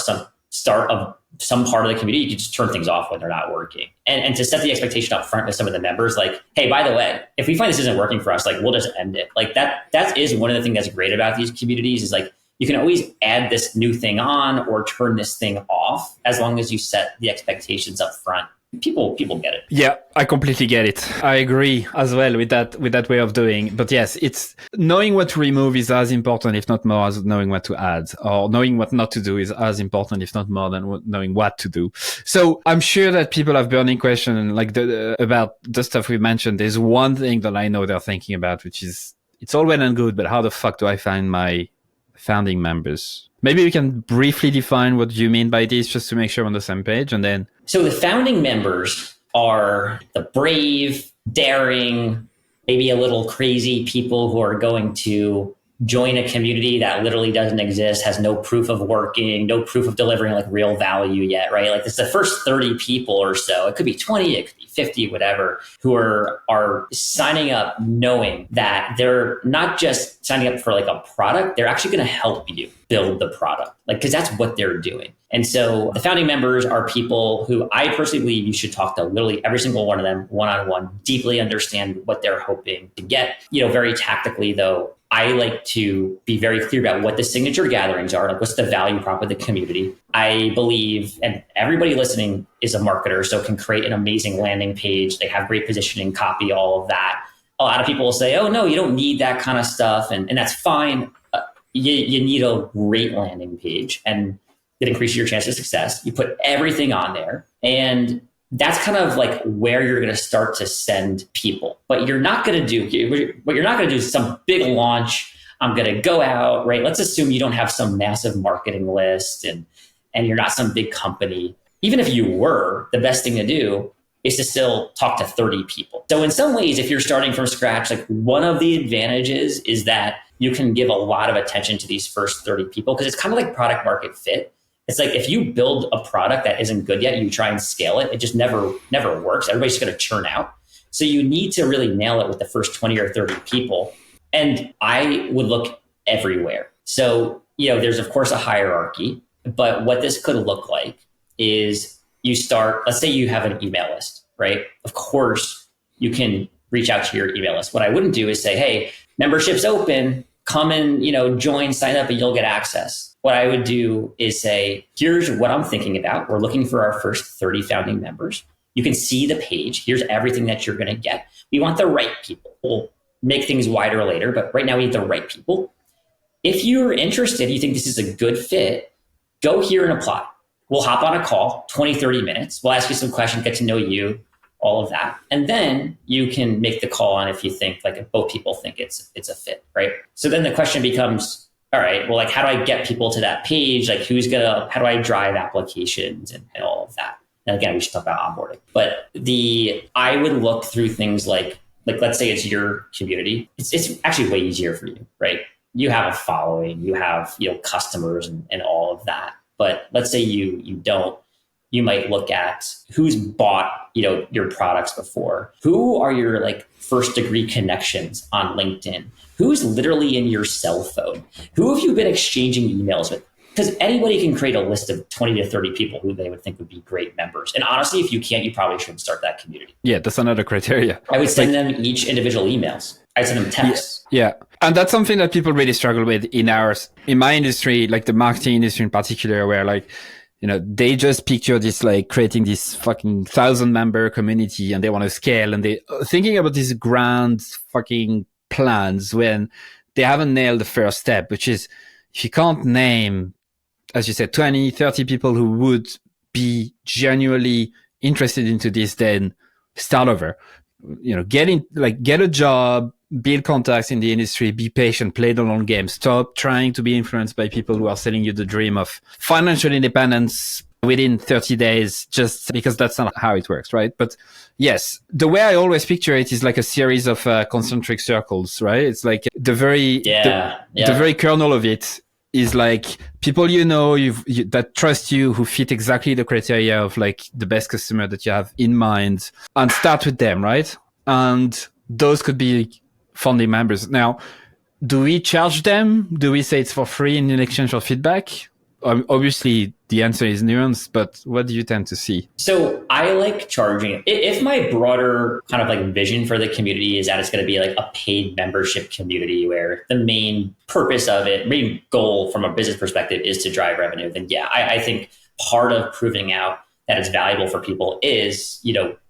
some part of the community. You can just turn things off when they're not working. And to set the expectation up front with some of the members, hey, by the way, if we find this isn't working for us, we'll just end it. That is one of the things that's great about these communities is you can always add this new thing on or turn this thing off as long as you set the expectations up front. People get it. Yeah, I completely get it. I agree as well with that way of doing. But yes, it's knowing what to remove is as important, if not more, as knowing what to add, or knowing what not to do is as important, if not more, than knowing what to do. So I'm sure that people have burning questions like about the stuff we mentioned. There's one thing that I know they're thinking about, which is it's all well and good, but how the fuck do I find my founding members? Maybe we can briefly define what you mean by this, just to make sure we're on the same page, and then. So the founding members are the brave, daring, maybe a little crazy people who are going to join a community that literally doesn't exist, has no proof of working, no proof of delivering like real value yet, right? Like it's the first 30 people or so, it could be 20, it could be 50, whatever, who are signing up knowing that they're not just signing up for like a product, they're actually going to help you build the product, like, because that's what they're doing. And so the founding members are people who I personally believe you should talk to literally every single one of them one-on-one, deeply understand what they're hoping to get. Very tactically though, I like to be very clear about what the signature gatherings are, like what's the value prop of the community. I believe, and everybody listening is a marketer, so can create an amazing landing page. They have great positioning, copy, all of that. A lot of people will say, oh no, you don't need that kind of stuff. And that's fine. You need a great landing page and it increases your chance of success. You put everything on there, and that's kind of like where you're going to start to send people. But you're not going to do, what you're not going to do is some big launch. I'm going to go out, right? Let's assume you don't have some massive marketing list and you're not some big company. Even if you were, the best thing to do is to still talk to 30 people. So in some ways, if you're starting from scratch, like one of the advantages is that you can give a lot of attention to these first 30 people, because it's kind of like product market fit. It's like if you build a product that isn't good yet, you try and scale it, it just never works. Everybody's just going to churn out. So you need to really nail it with the first 20 or 30 people. And I would look everywhere. So, there's of course a hierarchy, but what this could look like is you start, let's say you have an email list, right? Of course, you can reach out to your email list. What I wouldn't do is say, hey, membership's open, come and, join, sign up, and you'll get access. What I would do is say, here's what I'm thinking about. We're looking for our first 30 founding members. You can see the page. Here's everything that you're going to get. We want the right people. We'll make things wider later, but right now we need the right people. If you're interested, you think this is a good fit, go here and apply. We'll hop on a call, 20, 30 minutes. We'll ask you some questions, get to know you, all of that. And then you can make the call on if you think, like, if both people think it's a fit, right? So then the question becomes, all right, well, like, how do I get people to that page? Like, how do I drive applications and all of that? And again, we should talk about onboarding. But I would look through things like let's say it's your community. It's actually way easier for you, right? You have a following, you have, customers and all of that. But let's say you don't. You might look at who's bought, your products before. Who are your first degree connections on LinkedIn? Who's literally in your cell phone? Who have you been exchanging emails with? Because anybody can create a list of 20 to 30 people who they would think would be great members. And honestly, if you can't, you probably shouldn't start that community. Yeah, that's another criteria. I would send them each individual emails. I'd send them texts. Yeah. And that's something that people really struggle with in my industry, like the marketing industry in particular, where they just picture this creating this fucking 1,000-member community, and they want to scale, and they thinking about these grand fucking plans when they haven't nailed the first step, which is if you can't name, as you said, 20, 30 people who would be genuinely interested into this, then start over. Get a job, build contacts in the industry, be patient, play the long game. Stop trying to be influenced by people who are selling you the dream of financial independence within 30 days, just because that's not how it works, right? But yes, the way I always picture it is like a series of concentric circles, right? It's like the very kernel of it is like people that trust you, who fit exactly the criteria of the best customer that you have in mind, and start with them, right? And those could be founding members. Now, do we charge them? Do we say it's for free in exchange for feedback? Obviously, the answer is nuanced, but what do you tend to see? So I like charging. If my broader kind of vision for the community is that it's going to be a paid membership community where the main purpose of it, main goal from a business perspective is to drive revenue, then yeah, I think part of proving out that it's valuable for people is,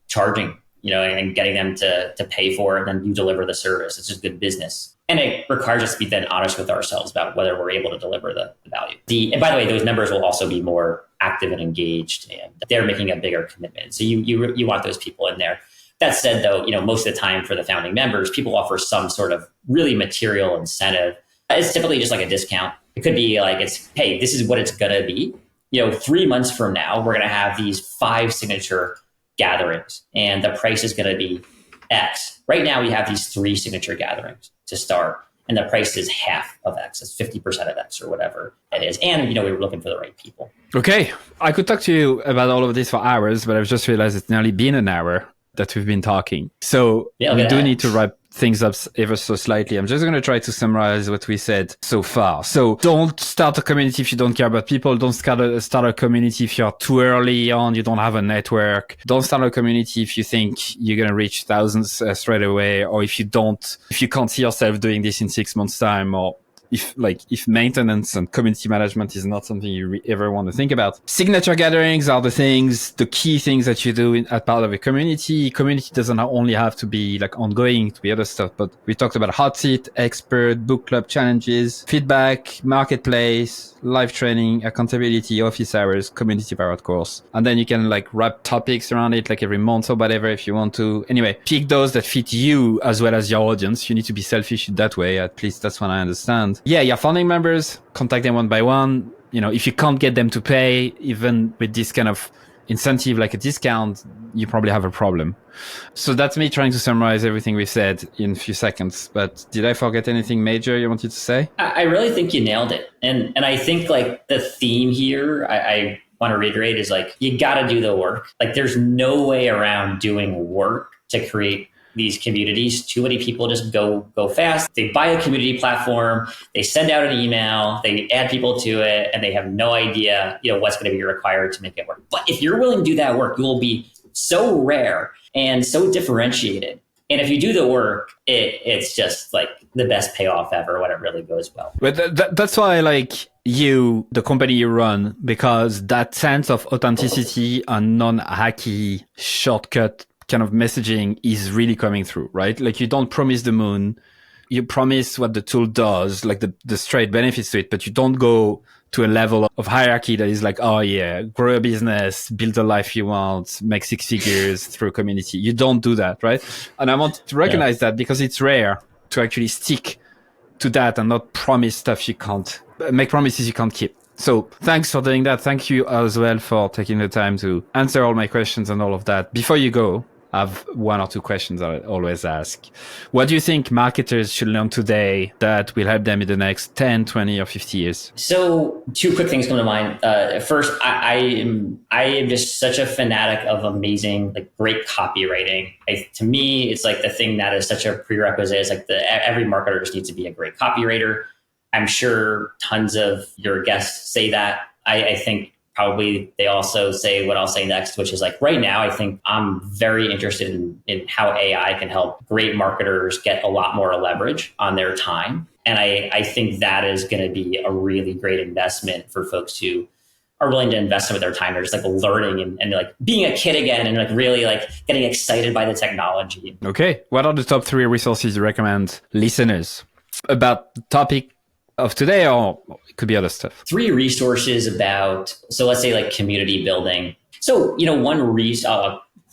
charging, and getting them to pay for it, and then you deliver the service. It's just good business. And it requires us to be then honest with ourselves about whether we're able to deliver the value. And by the way, those members will also be more active and engaged, and they're making a bigger commitment. So you want those people in there. That said, though, most of the time for the founding members, people offer some sort of really material incentive. It's typically just like a discount. It could be like, hey, this is what it's going to be. 3 months from now, we're going to have these 5 signature gatherings and the price is going to be X. Right now, we have these 3 signature gatherings to start, and the price is half of X. It's 50% of X or whatever it is. And, we were looking for the right people. Okay. I could talk to you about all of this for hours, but I've just realized it's nearly been an hour that we've been talking. So we do need to wrap things up ever so slightly. I'm just going to try to summarize what we said so far. So don't start a community if you don't care about people. Don't start a community if you're too early on, you don't have a network. Don't start a community if you think you're going to reach thousands straight away, or if you can't see yourself doing this in 6 months time, or if maintenance and community management is not something you ever want to think about. Signature gatherings are the key things that you do as part of a community. Community doesn't only have to be ongoing, to be other stuff, but we talked about hot seat, expert, book club challenges, feedback, marketplace, live training, accountability, office hours, community powered course. And then you can wrap topics around it every month or whatever if you want to. Anyway, pick those that fit you as well as your audience. You need to be selfish that way. At least that's what I understand. Yeah, your founding members, contact them one by one. If you can't get them to pay, even with this kind of incentive like a discount, you probably have a problem. So that's me trying to summarize everything we've said in a few seconds. But did I forget anything major you wanted to say? I really think you nailed it. And I think the theme here, I want to reiterate, is you got to do the work. There's no way around doing work to create these communities. Too many people just go fast. They buy a community platform, they send out an email, they add people to it, and they have no idea, what's going to be required to make it work. But if you're willing to do that work, you will be so rare and so differentiated. And if you do the work, it's just the best payoff ever when it really goes well. But that's why I like the company you run, because that sense of authenticity and non-hacky shortcut kind of messaging is really coming through, right? You don't promise the moon, you promise what the tool does, the straight benefits to it, but you don't go to a level of hierarchy that is oh yeah, grow a business, build the life you want, make 6 figures through a community. You don't do that, right? And I want to recognize that, because it's rare to actually stick to that and not promise stuff make promises you can't keep. So thanks for doing that. Thank you as well for taking the time to answer all my questions and all of that. Before you go, I have 1 or 2 questions I always ask. What do you think marketers should learn today that will help them in the next 10, 20, or 50 years? So 2 quick things come to mind. First, I am just such a fanatic of amazing, great copywriting. To me, it's the thing that is such a prerequisite. It's every marketer just needs to be a great copywriter. I'm sure tons of your guests say that. I think probably they also say what I'll say next, which is right now, I think I'm very interested in how AI can help great marketers get a lot more leverage on their time. And I think that is going to be a really great investment for folks who are willing to invest some of their time. They're just learning and being a kid again, and really getting excited by the technology. Okay. What are the top 3 resources you recommend listeners about the topic of today, or it could be other stuff? 3 resources about, so let's say community building. So, one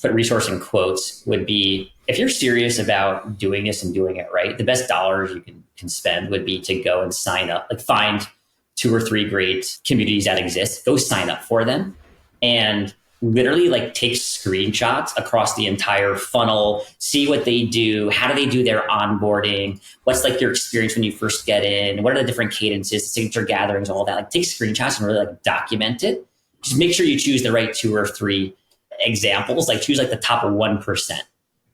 put resource in quotes would be, if you're serious about doing this and doing it right, the best dollars you can spend would be to go and sign up, find 2 or 3 great communities that exist, go sign up for them, and literally take screenshots across the entire funnel, see what they do, how do they do their onboarding, what's your experience when you first get in, what are the different cadences, the signature gatherings, all that. Take screenshots and really document it. Just make sure you choose the right 2 or 3 examples, choose the top 1%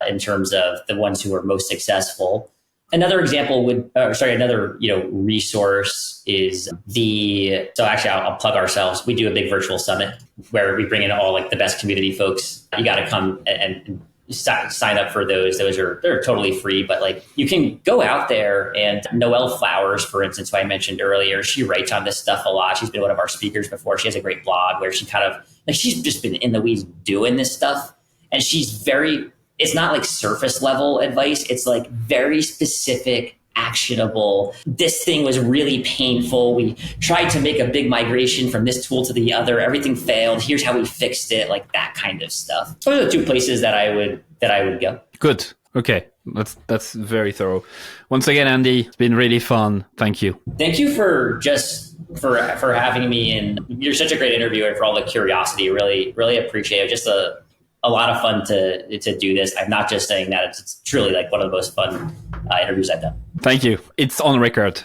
in terms of the ones who are most successful. Another example another resource is so actually I'll plug ourselves. We do a big virtual summit where we bring in all the best community folks. You got to come and sign up for those. They're totally free, but like you can go out there. And Noelle Flowers, for instance, who I mentioned earlier, she writes on this stuff a lot. She's been one of our speakers before. She has a great blog where she kind of like, she's just been in the weeds doing this stuff. And it's not like surface level advice. It's like very specific, actionable. This thing was really painful. We tried to make a big migration from this tool to the other. Everything failed. Here's how we fixed it. Like that kind of stuff. Those are the two places that I would go. Good. Okay. That's very thorough. Once again, Andy, it's been really fun. Thank you. Thank you for having me. And you're such a great interviewer, and for all the curiosity. Really, really appreciate it. Just a lot of fun to do this. I'm not just saying that. It's truly like one of the most fun interviews I've done. Thank you. It's on record.